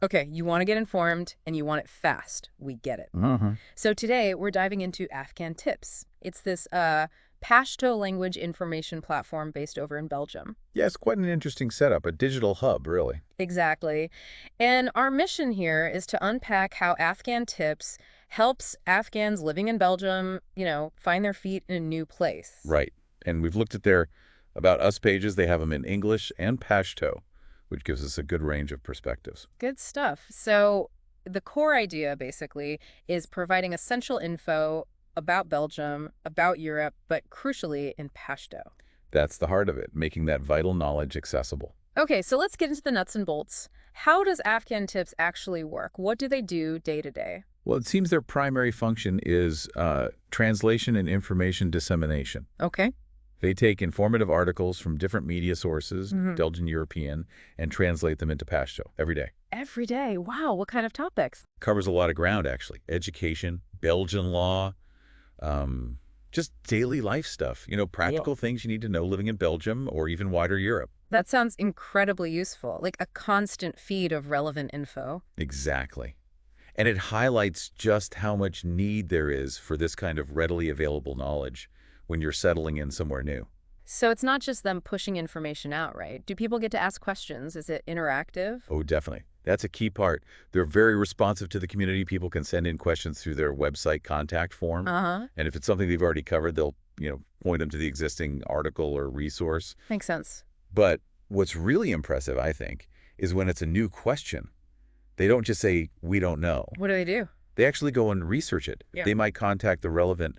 Okay, you want to get informed and you want it fast. We get it. Uh-huh. So today we're diving into Afghan Tips. It's this Pashto language information platform based over in Belgium. Yeah, it's quite an interesting setup, a digital hub, really. Exactly. And our mission here is to unpack how Afghan Tips helps Afghans living in Belgium, find their feet in a new place. Right. And we've looked at their About Us pages. They have them in English and Pashto, which gives us a good range of perspectives. Good stuff. So the core idea basically is providing essential info about Belgium, about Europe, but crucially in Pashto. That's the heart of it, making that vital knowledge accessible. Okay, so let's get into the nuts and bolts. How does Afghan Tips actually work? What do they do day to day? Well, it seems their primary function is translation and information dissemination. Okay. They take informative articles from different media sources, Belgian, European, and translate them into Pashto every day. Every day. Wow, what kind of topics? Covers a lot of ground, actually. Education, Belgian law, just daily life stuff. Practical things you need to know living in Belgium or even wider Europe. That sounds incredibly useful, like a constant feed of relevant info. Exactly. And it highlights just how much need there is for this kind of readily available knowledge when you're settling in somewhere new. So it's not just them pushing information out, right? Do people get to ask questions? Is it interactive? Oh, definitely. That's a key part. They're very responsive to the community. People can send in questions through their website contact form. Uh-huh. And if it's something they've already covered, they'll, point them to the existing article or resource. Makes sense. But what's really impressive, I think, is when it's a new question. They don't just say, "We don't know." What do they do? They actually go and research it. Yeah. They might contact the relevant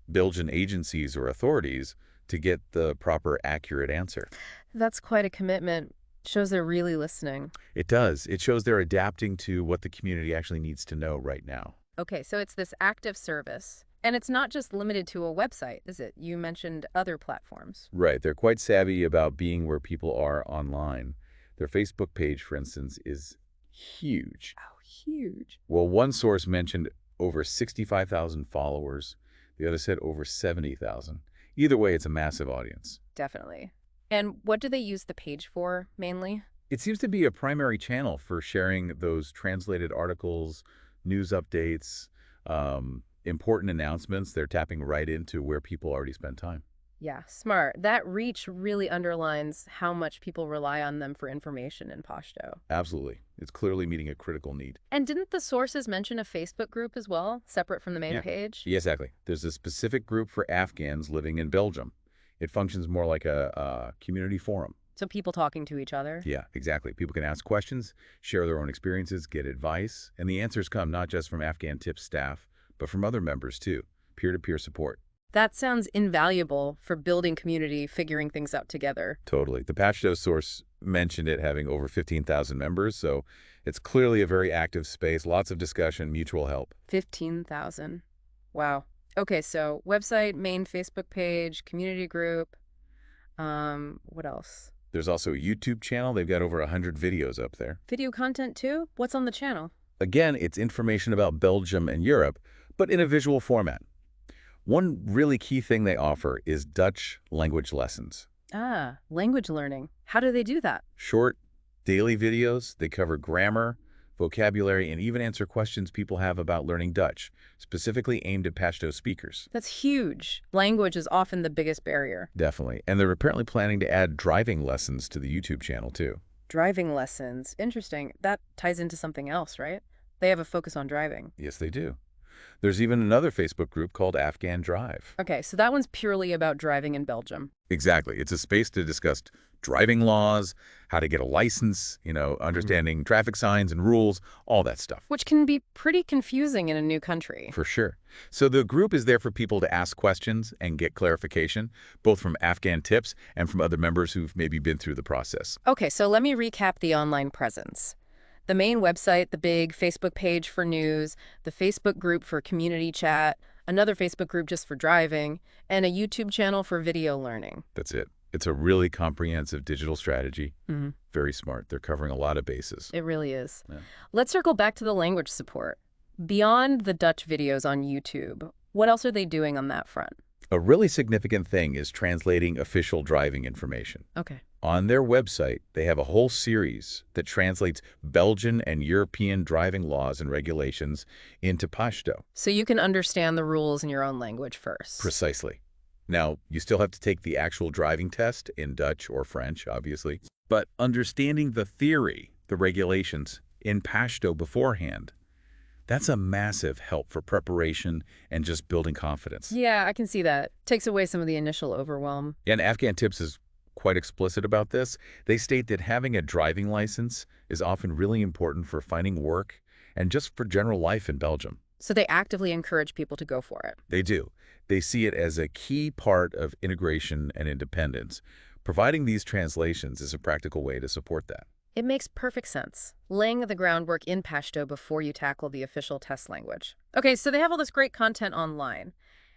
Belgian agencies or authorities to get the proper, accurate answer. That's quite a commitment. Shows they're really listening. It does. It shows they're adapting to what the community actually needs to know right now. Okay, so it's this active service. And it's not just limited to a website, is it? You mentioned other platforms. Right. They're quite savvy about being where people are online. Their Facebook page, for instance, is huge. Oh, huge. Well, one source mentioned over 65,000 followers. The other said over 70,000. Either way, it's a massive audience. Definitely. And what do they use the page for, mainly? It seems to be a primary channel for sharing those translated articles, news updates, important announcements. They're tapping right into where people already spend time. Yeah, smart. That reach really underlines how much people rely on them for information in Pashto. Absolutely. It's clearly meeting a critical need. And didn't the sources mention a Facebook group as well, separate from the main Yeah. page? Yeah, exactly. There's a specific group for Afghans living in Belgium. It functions more like a community forum. So people talking to each other? Yeah, exactly. People can ask questions, share their own experiences, get advice, and the answers come not just from Afghan Tips staff, but from other members too. Peer-to-peer support. That sounds invaluable for building community, figuring things out together. Totally. The Pashto source mentioned it having over 15,000 members, so it's clearly a very active space, lots of discussion, mutual help. 15,000. Wow. Okay, so website, main Facebook page, community group. What else? There's also a YouTube channel. They've got over 100 videos up there. Video content too? What's on the channel? Again, it's information about Belgium and Europe, but in a visual format. One really key thing they offer is Dutch language lessons. Ah, language learning. How do they do that? Short, daily videos. They cover grammar, vocabulary, and even answer questions people have about learning Dutch, specifically aimed at Pashto speakers. That's huge. Language is often the biggest barrier. Definitely. And they're apparently planning to add driving lessons to the YouTube channel, too. Driving lessons. Interesting. That ties into something else, right? They have a focus on driving. Yes, they do. There's even another Facebook group called Afghan Drive. Okay, so that one's purely about driving in Belgium. Exactly. It's a space to discuss driving laws, how to get a license, understanding traffic signs and rules, all that stuff. Which can be pretty confusing in a new country. For sure. So the group is there for people to ask questions and get clarification, both from Afghan Tips and from other members who've maybe been through the process. Okay, so let me recap the online presence. The main website, the big Facebook page for news, the Facebook group for community chat, another Facebook group just for driving, and a YouTube channel for video learning. That's it. It's a really comprehensive digital strategy. Very smart. They're covering a lot of bases. It really is. Yeah. Let's circle back to the language support. Beyond the Dutch videos on YouTube, what else are they doing on that front? A really significant thing is translating official driving information. Okay. On their website, they have a whole series that translates Belgian and European driving laws and regulations into Pashto. So you can understand the rules in your own language first. Precisely. Now, you still have to take the actual driving test in Dutch or French, obviously, but understanding the theory, the regulations, in Pashto beforehand, that's a massive help for preparation and just building confidence. Yeah, I can see that. Takes away some of the initial overwhelm. And Afghan Tips is quite explicit about this. They state that having a driving license is often really important for finding work and just for general life in Belgium. So they actively encourage people to go for it. They do. They see it as a key part of integration and independence. Providing these translations is a practical way to support that. It makes perfect sense, laying the groundwork in Pashto before you tackle the official test language. Okay, so they have all this great content online.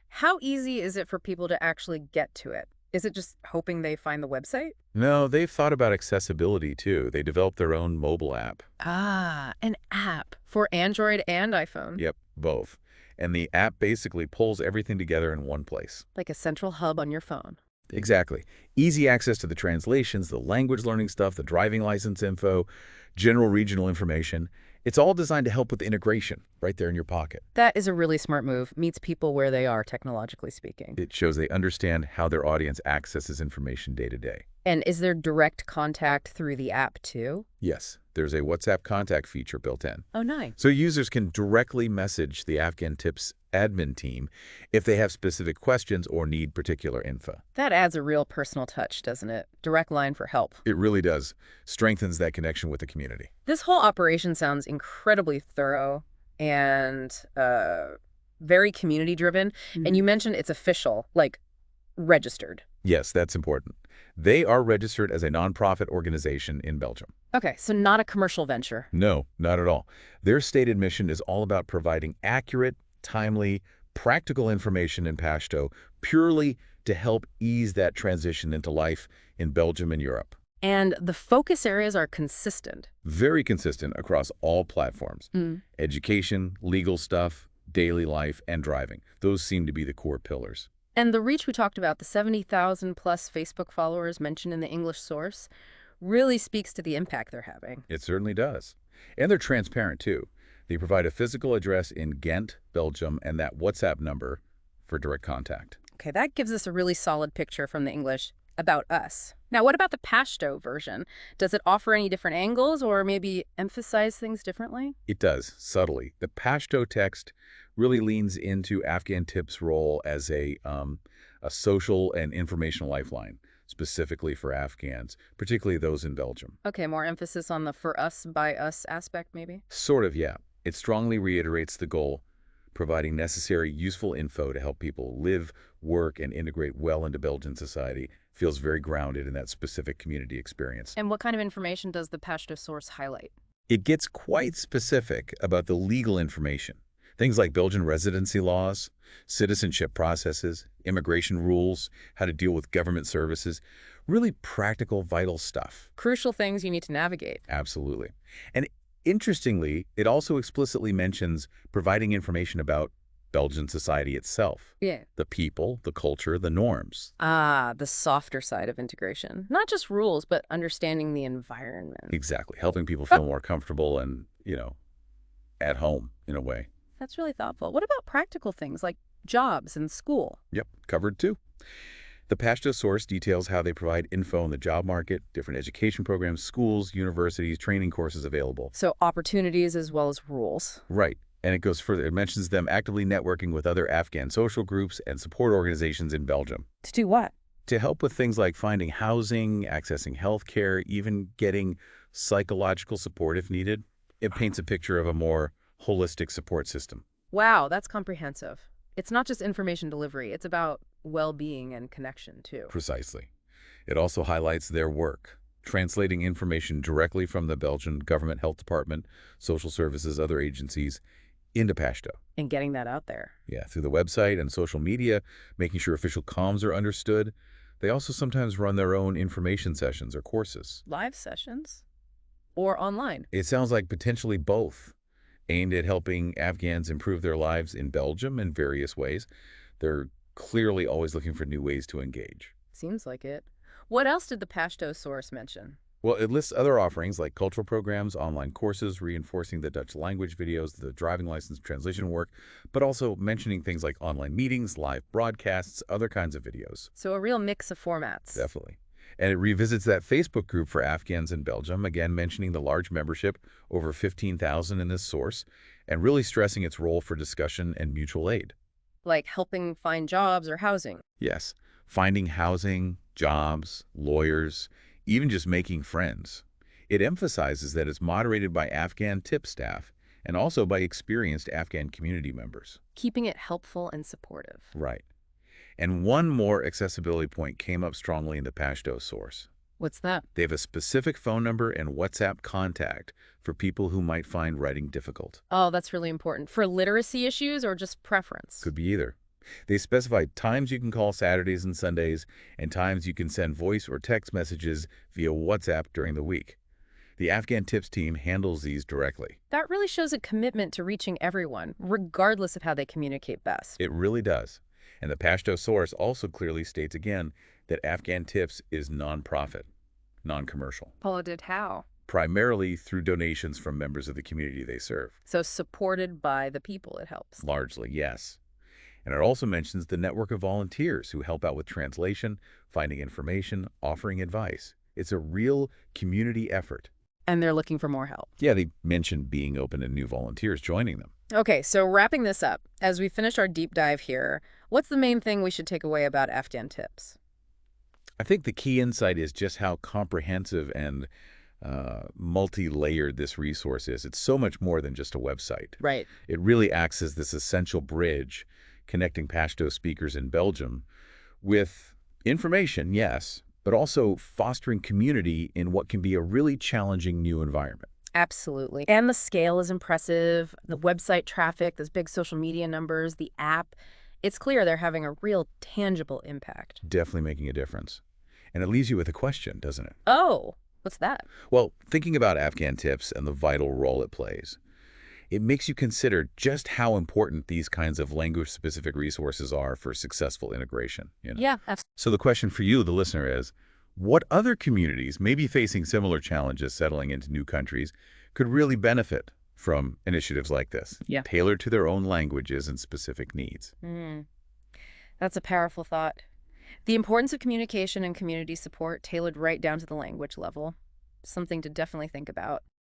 How easy is it for people to actually get to it? Is it just hoping they find the website? No, they've thought about accessibility too. They developed their own mobile app. Ah, an app for Android and iPhone. Yep, both. And the app basically pulls everything together in one place. Like a central hub on your phone. Exactly. Easy access to the translations, the language learning stuff, the driving license info, general regional information. It's all designed to help with integration right there in your pocket. That is a really smart move. Meets people where they are, technologically speaking. It shows they understand how their audience accesses information day to day. And is there direct contact through the app too? Yes, there's a WhatsApp contact feature built in. Oh, nice. So users can directly message the Afghan Tips admin team if they have specific questions or need particular info. That adds a real personal touch, doesn't it? Direct line for help. It really does. Strengthens that connection with the community. This whole operation sounds incredibly thorough and very community-driven. And you mentioned it's official, like registered. Yes, that's important. They are registered as a nonprofit organization in Belgium. Okay, so not a commercial venture. No, not at all. Their stated mission is all about providing accurate, timely, practical information in Pashto purely to help ease that transition into life in Belgium and Europe. And the focus areas are consistent. Very consistent across all platforms. Education, legal stuff, daily life, and driving. Those seem to be the core pillars. And the reach we talked about, the 70,000 plus Facebook followers mentioned in the English source, really speaks to the impact they're having. It certainly does. And they're transparent, too. They provide a physical address in Ghent, Belgium, and that WhatsApp number for direct contact. Okay, that gives us a really solid picture from the English about us. Now, what about the Pashto version? Does it offer any different angles or maybe emphasize things differently? It does, subtly. The Pashto text really leans into Afghan Tips' role as a social and informational lifeline, specifically for Afghans, particularly those in Belgium. Okay, more emphasis on the for us, by us aspect, maybe? Sort of, yeah. It strongly reiterates the goal, providing necessary, useful info to help people live, work, and integrate well into Belgian society. Feels very grounded in that specific community experience. And what kind of information does the Pashto source highlight? It gets quite specific about the legal information. Things like Belgian residency laws, citizenship processes, immigration rules, how to deal with government services. Really practical, vital stuff. Crucial things you need to navigate. Absolutely. And interestingly, it also explicitly mentions providing information about Belgian society itself. Yeah. The people, the culture, the norms. Ah, the softer side of integration. Not just rules, but understanding the environment. Exactly. Helping people feel more comfortable and, at home in a way. That's really thoughtful. What about practical things like jobs and school? Yep, covered too. The Pashto source details how they provide info on the job market, different education programs, schools, universities, training courses available. So opportunities as well as rules. Right. And it goes further. It mentions them actively networking with other Afghan social groups and support organizations in Belgium. To do what? To help with things like finding housing, accessing health care, even getting psychological support if needed. It paints a picture of a more holistic support system. Wow, that's comprehensive. It's not just information delivery. It's about well-being and connection, too. Precisely. It also highlights their work, translating information directly from the Belgian government health department, social services, other agencies, into Pashto. And getting that out there. Yeah, through the website and social media, making sure official comms are understood. They also sometimes run their own information sessions or courses. Live sessions? Or online? It sounds like potentially both, aimed at helping Afghans improve their lives in Belgium in various ways. They're clearly always looking for new ways to engage. Seems like it. What else did the Pashto source mention? Well, it lists other offerings like cultural programs, online courses, reinforcing the Dutch language videos, the driving license translation work, but also mentioning things like online meetings, live broadcasts, other kinds of videos. So a real mix of formats. Definitely. And it revisits that Facebook group for Afghans in Belgium, again mentioning the large membership, over 15,000 in this source, and really stressing its role for discussion and mutual aid. Like helping find jobs or housing. Yes, finding housing, jobs, lawyers, even just making friends. It emphasizes that it's moderated by Afghan tip staff and also by experienced Afghan community members. Keeping it helpful and supportive. Right. And one more accessibility point came up strongly in the Pashto source. What's that? They have a specific phone number and WhatsApp contact for people who might find writing difficult. Oh, that's really important. For literacy issues or just preference? Could be either. They specify times you can call Saturdays and Sundays and times you can send voice or text messages via WhatsApp during the week. The Afghan Tips team handles these directly. That really shows a commitment to reaching everyone, regardless of how they communicate best. It really does. And the Pashto source also clearly states again that Afghan Tips is non-profit, non-commercial, Audited how? primarily through donations from members of the community they serve. So supported by the people it helps. Largely, yes. And it also mentions the network of volunteers who help out with translation, finding information, offering advice. It's a real community effort. And they're looking for more help. Yeah, they mentioned being open to new volunteers joining them. Okay, so wrapping this up, as we finish our deep dive here, what's the main thing we should take away about Afghan Tips? I think the key insight is just how comprehensive and multi-layered this resource is. It's so much more than just a website. Right. It really acts as this essential bridge connecting Pashto speakers in Belgium with information, yes, but also fostering community in what can be a really challenging new environment. Absolutely. And the scale is impressive. The website traffic, those big social media numbers, the app. It's clear they're having a real tangible impact. Definitely making a difference. And it leaves you with a question, doesn't it? Oh, what's that? Well, thinking about Afghan Tips and the vital role it plays, it makes you consider just how important these kinds of language-specific resources are for successful integration. Yeah, absolutely. So the question for you, the listener, is, what other communities may be facing similar challenges settling into new countries could really benefit from initiatives like this, tailored to their own languages and specific needs? That's a powerful thought. The importance of communication and community support tailored right down to the language level. Something to definitely think about.